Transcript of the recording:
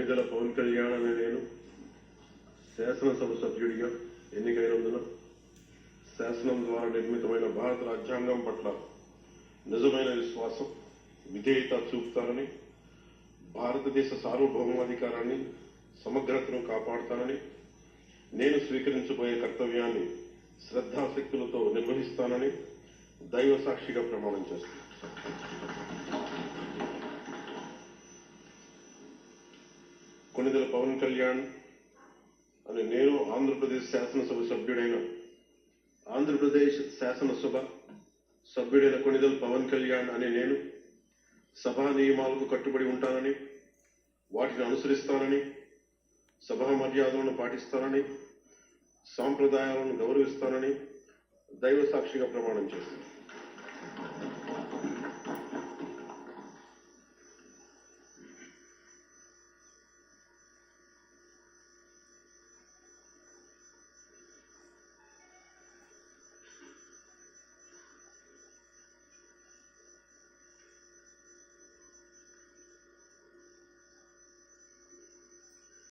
కొణిదెల పవన్ కళ్యాణ్ అనే నేను శాసనసభ సభ్యుడిగా ఎన్నికైనందున శాసనం ద్వారా నిర్మితమైన భారత రాజ్యాంగం పట్ల నిజమైన విశ్వాసం, విధేయత చూపుతానని, భారతదేశ సార్వభౌమాధికారాన్ని, సమగ్రతను కాపాడుతానని, నేను స్వీకరించబోయే కర్తవ్యాన్ని శ్రద్ధాశక్తులతో నిర్వహిస్తానని దైవ సాక్షిగా ప్రమాణం చేస్తాను. కొణిదెల పవన్ కళ్యాణ్ అని నేను ఆంధ్రప్రదేశ్ శాసనసభ సభ్యుడైన కొణిదెల పవన్ కళ్యాణ్ అనే నేను సభా నియమాలకు కట్టుబడి ఉంటానని, వాటిని అనుసరిస్తానని, సభా మర్యాదలను పాటిస్తానని, సాంప్రదాయాలను గౌరవిస్తానని దైవ సాక్షిగా ప్రమాణం చేస్తాను.